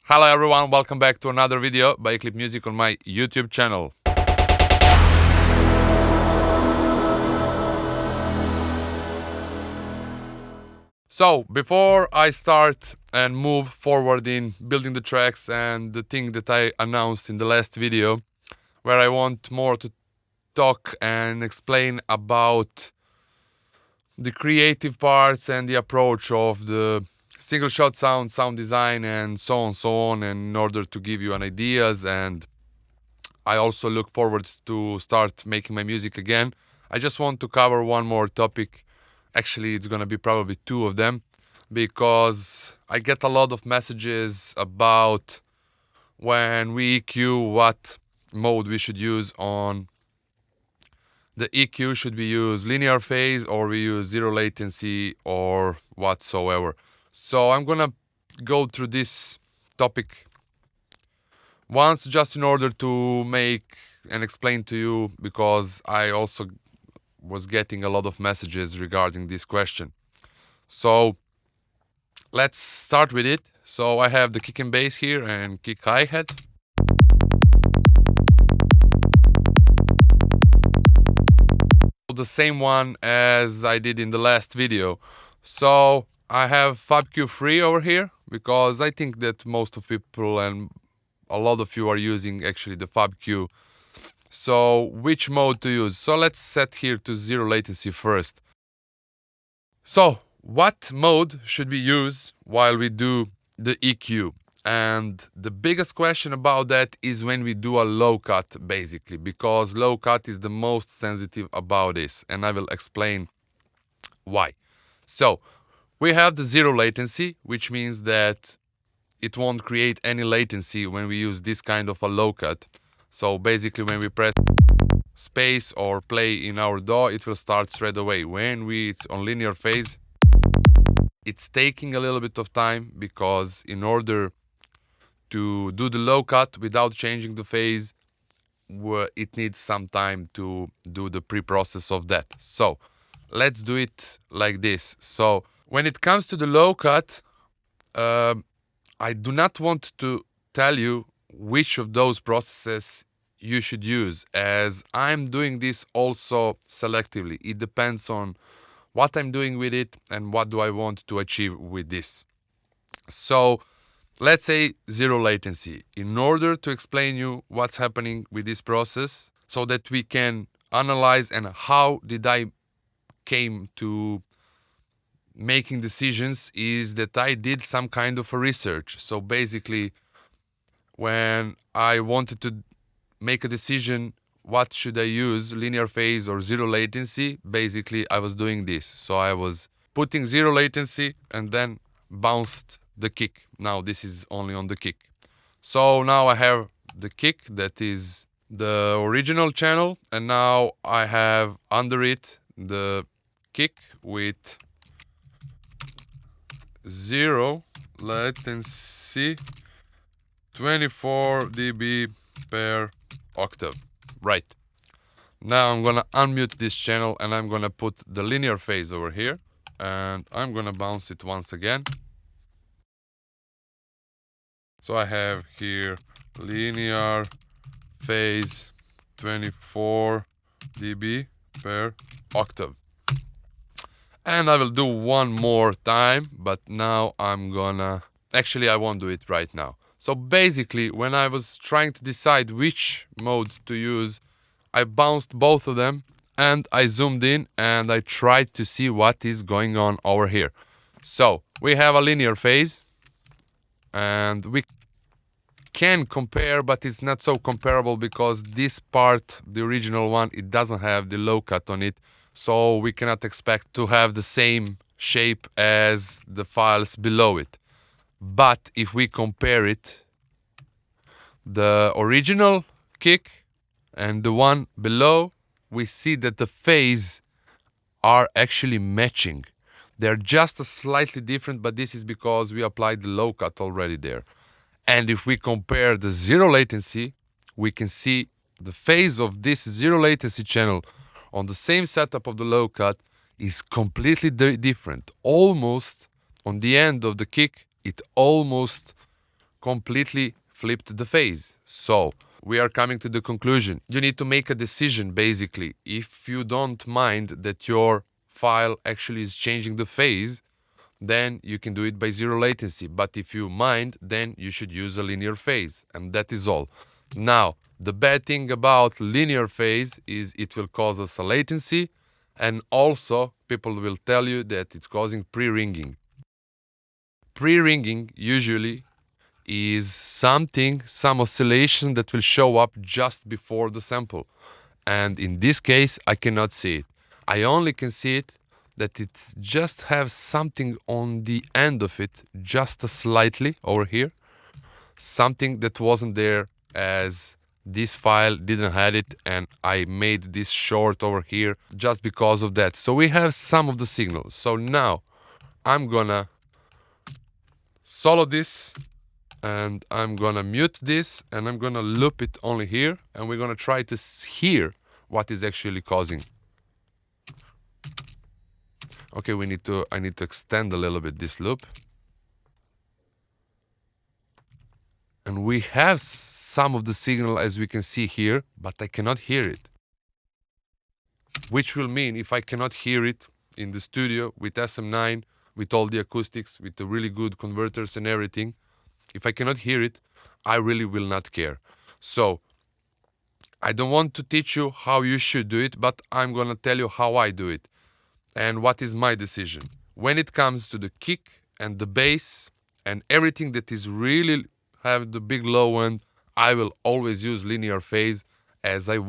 Hello everyone, welcome back to another video by EClip Music on my YouTube channel. So, before I start and move forward in building the tracks and the thing that I announced in the last video, where I want more to talk and explain about the creative parts and the approach of the single shot sound design and so on, and in order to give you an ideas, and I also look forward to start making my music again. I just want to cover one more topic. Actually, it's gonna be probably two of them, because I get a lot of messages about when we EQ what mode we should use on the EQ. Should we use linear phase or we use zero latency or whatsoever? So I'm gonna go through this topic once, just in order to make and explain to you, because I also was getting a lot of messages regarding this question. So let's start with it. So I have the kick and bass here and kick hi-hat. The same one as I did in the last video. So I have FabQ3 over here, because I think that most of people and a lot of you are using actually the FabQ. So which mode to use? So let's set here to zero latency first. So what mode should we use while we do the EQ? And the biggest question about that is when we do a low cut, basically, because low cut is the most sensitive about this, and I will explain why. So we have the zero latency, which means that it won't create any latency when we use this kind of a low cut. So basically when we press space or play in our DAW, it will start straight away. When it's on linear phase, it's taking a little bit of time, because in order to do the low cut without changing the phase, it needs some time to do the pre-process of that. So let's do it like this. So when it comes to the low cut, I do not want to tell you which of those processes you should use, as I'm doing this also selectively. It depends on what I'm doing with it and what do I want to achieve with this. So let's say zero latency. In order to explain you what's happening with this process, so that we can analyze and how did I came to making decisions, is that I did some kind of a research. So basically, when I wanted to make a decision, what should I use, linear phase or zero latency, basically I was doing this. So I was putting zero latency and then bounced the kick. Now this is only on the kick. So now I have the kick, that is the original channel, and now I have under it the kick with zero latency, 24 dB per octave. Right. Now I'm gonna unmute this channel and I'm gonna put the linear phase over here, and I'm gonna bounce it once again. So I have here linear phase 24 dB per octave. And I will do one more time, but now I'm gonna... Actually, I won't do it right now. So basically, when I was trying to decide which mode to use, I bounced both of them and I zoomed in and I tried to see what is going on over here. So we have a linear phase and we can compare, but it's not so comparable, because this part, the original one, it doesn't have the low cut on it. So we cannot expect to have the same shape as the files below it. But if we compare it, the original kick and the one below, we see that the phase are actually matching. They're just a slightly different, but this is because we applied the low cut already there. And if we compare the zero latency, we can see the phase of this zero latency channel on the same setup of the low cut is completely different. Almost on the end of the kick, it almost completely flipped the phase. So we are coming to the conclusion. You need to make a decision basically. If you don't mind that your file actually is changing the phase, then you can do it by zero latency. But if you mind, then you should use a linear phase, and that is all. Now, the bad thing about linear phase is it will cause us a latency, and also people will tell you that it's causing pre-ringing. Pre-ringing usually is some oscillation that will show up just before the sample. And in this case, I cannot see it. I only can see it that it just has something on the end of it, just a slightly over here, something that wasn't there as this file didn't have it, and I made this short over here just because of that. So we have some of the signals. So now I'm gonna solo this, and I'm gonna mute this, and I'm gonna loop it only here, and we're gonna try to hear what is actually causing. Okay, I need to extend a little bit this loop. And we have some of the signal as we can see here, but I cannot hear it. Which will mean if I cannot hear it in the studio with SM9, with all the acoustics, with the really good converters and everything, if I cannot hear it, I really will not care. So I don't want to teach you how you should do it, but I'm gonna tell you how I do it and what is my decision. When it comes to the kick and the bass and everything that is really have the big low end, I will always use linear phase as I'm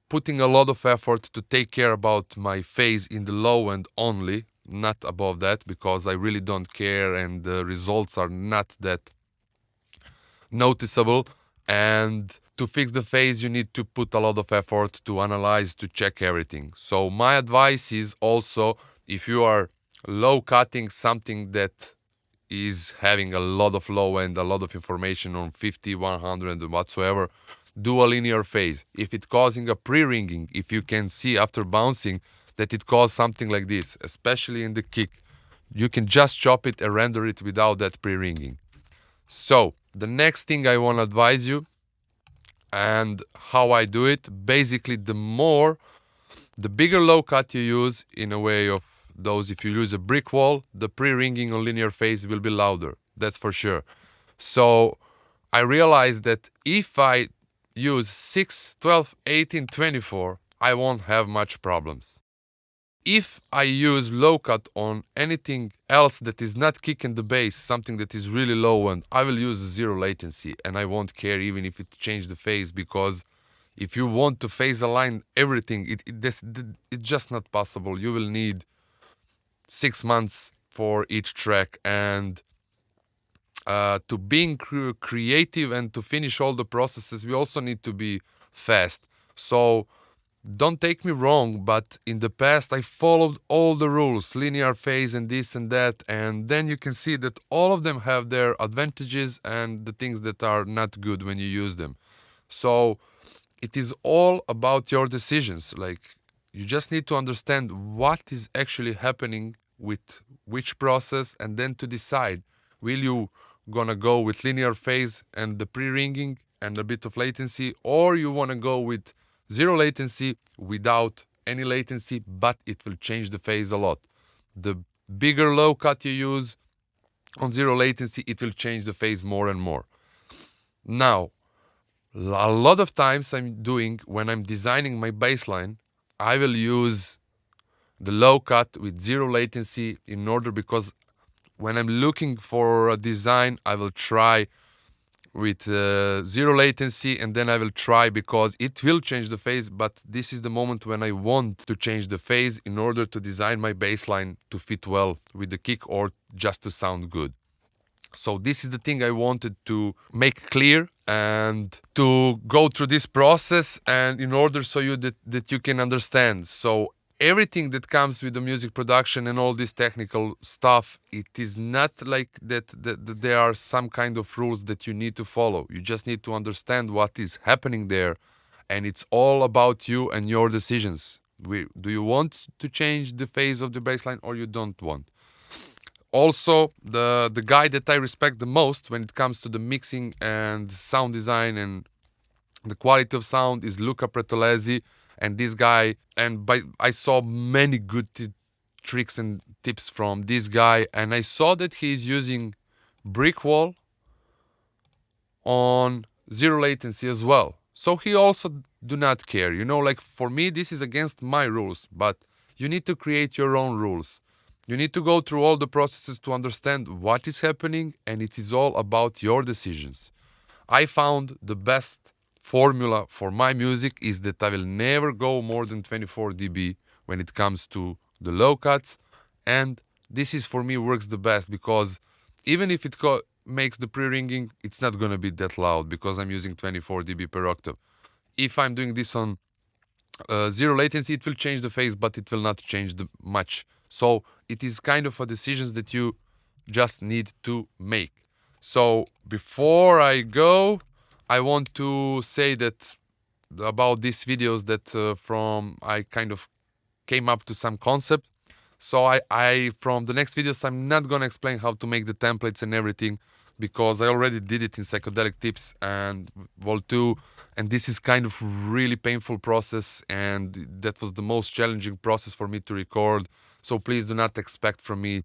putting a lot of effort to take care about my phase in the low end only, not above that, because I really don't care and the results are not that noticeable. And to fix the phase, you need to put a lot of effort to analyze, to check everything. So my advice is also, if you are low cutting something that is having a lot of low end, a lot of information on 50, 100 and whatsoever, do a linear phase. If it's causing a pre-ringing, if you can see after bouncing that it caused something like this, especially in the kick, you can just chop it and render it without that pre-ringing. So the next thing I want to advise you and how I do it, basically the bigger low cut you use in a way of those, if you use a brick wall, the pre-ringing on linear phase will be louder, that's for sure. So I realized that if I use 6, 12, 18, 24, I won't have much problems. If I use low cut on anything else that is not kicking the bass, something that is really low end, I will use zero latency and I won't care even if it changes the phase, because if you want to phase align everything, it's just not possible. You will need 6 months for each track, and to being creative and to finish all the processes, we also need to be fast. So don't take me wrong, but in the past I followed all the rules, linear phase and this and that, and then you can see that all of them have their advantages and the things that are not good when you use them. So it is all about your decisions. Like, you just need to understand what is actually happening with which process, and then to decide, will you gonna go with linear phase and the pre-ringing and a bit of latency, or you wanna go with zero latency without any latency, but it will change the phase a lot. The bigger low cut you use on zero latency, it will change the phase more and more. Now, a lot of times when I'm designing my bassline, I will use the low cut with zero latency in order, because when I'm looking for a design, I will try with zero latency, and then I will try, because it will change the phase, but this is the moment when I want to change the phase in order to design my bassline to fit well with the kick or just to sound good. So this is the thing I wanted to make clear and to go through this process, and in order so that you can understand. So everything that comes with the music production and all this technical stuff, it is not like that there are some kind of rules that you need to follow. You just need to understand what is happening there, and it's all about you and your decisions. Do you want to change the phase of the bassline or you don't want? Also, the guy that I respect the most when it comes to the mixing and sound design and the quality of sound is Luca Pretolesi. And this guy, and I saw many good tricks and tips from this guy, and I saw that he's using brick wall on zero latency as well. So he also do not care. You know, like for me, this is against my rules, but you need to create your own rules. You need to go through all the processes to understand what is happening, and it is all about your decisions. I found the best formula for my music is that I will never go more than 24 dB when it comes to the low cuts, and this is for me works the best because even if it makes the pre-ringing, it's not gonna be that loud because I'm using 24 dB per octave. If I'm doing this on zero latency, it will change the phase, but it will not change much. So it is kind of a decision that you just need to make. So before I go, I want to say that about these videos that from I kind of came up to some concept. So I from the next videos I'm not gonna explain how to make the templates and everything because I already did it in Psychedelic Tips and Vol 2, and this is kind of really painful process, and that was the most challenging process for me to record. So please do not expect from me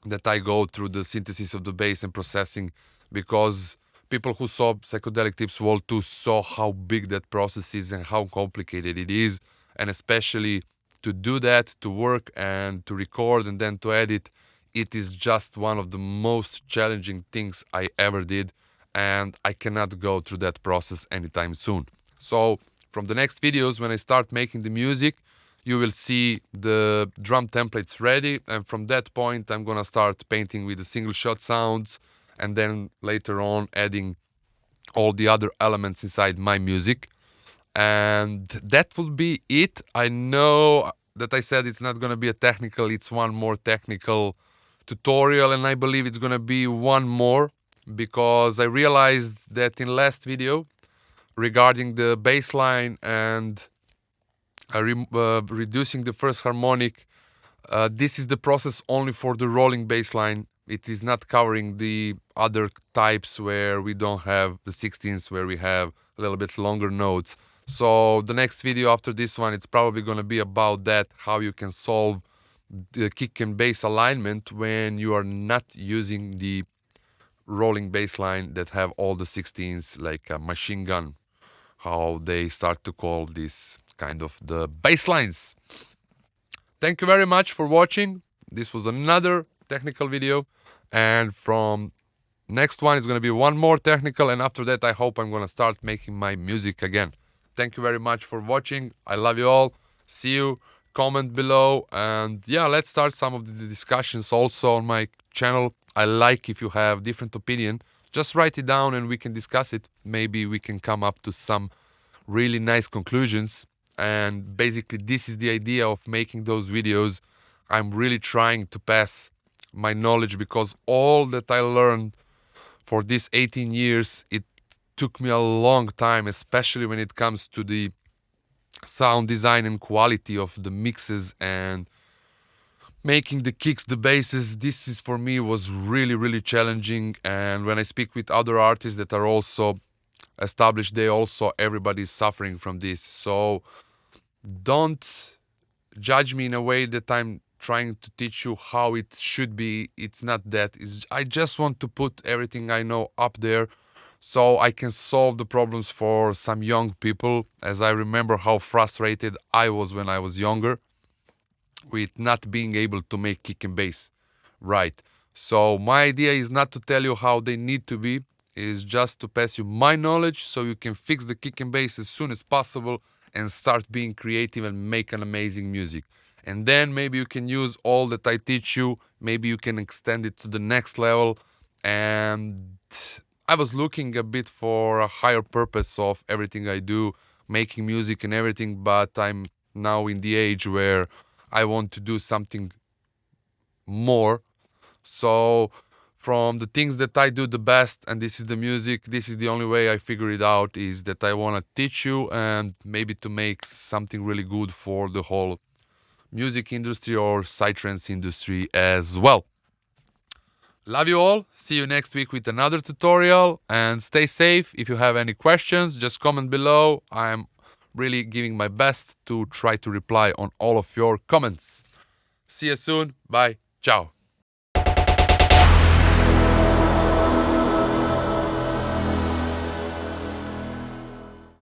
that I go through the synthesis of the bass and processing, because people who saw Psychedelic Tips Vol 2 saw how big that process is and how complicated it is, and especially to do that, to work and to record and then to edit, it is just one of the most challenging things I ever did, and I cannot go through that process anytime soon. So from the next videos, when I start making the music, you will see the drum templates ready, and from that point I'm gonna start painting with the single shot sounds, and then later on adding all the other elements inside my music. And that will be it. I know that I said it's not gonna be a technical, it's one more technical tutorial, and I believe it's gonna be one more because I realized that in last video regarding the bass line and reducing the first harmonic, this is the process only for the rolling bass line. It is not covering the other types where we don't have the 16ths, where we have a little bit longer notes. So the next video after this one, it's probably going to be about that, how you can solve the kick and bass alignment when you are not using the rolling bass line that have all the 16ths, like a machine gun, how they start to call this kind of the bass lines. Thank you very much for watching. This was another technical video, and from next one is going to be one more technical, and after that I hope I'm going to start making my music again. Thank you very much for watching. I love you all. See you. Comment below, and yeah, let's start some of the discussions also on my channel. I like if you have different opinion, just write it down and we can discuss it. Maybe we can come up to some really nice conclusions. And basically this is the idea of making those videos. I'm really trying to pass my knowledge, because all that I learned for these 18 years, it took me a long time, especially when it comes to the sound design and quality of the mixes and making the kicks, the basses. This is for me was really challenging. And when I speak with other artists that are also established, they also, everybody's suffering from this. So don't judge me in a way that I'm trying to teach you how it should be. It's not that. I just want to put everything I know up there so I can solve the problems for some young people, as I remember how frustrated I was when I was younger with not being able to make kick and bass right. So my idea is not to tell you how they need to be, is just to pass you my knowledge so you can fix the kick and bass as soon as possible and start being creative and make an amazing music. And then maybe you can use all that I teach you, maybe you can extend it to the next level. And I was looking a bit for a higher purpose of everything I do, making music and everything, but I'm now in the age where I want to do something more. So from the things that I do the best, and this is the music, this is the only way I figure it out, is that I want to teach you and maybe to make something really good for the whole music industry or Psytrance industry as well. Love you all. See you next week with another tutorial. And stay safe. If you have any questions, just comment below. I'm really giving my best to try to reply on all of your comments. See you soon. Bye. Ciao.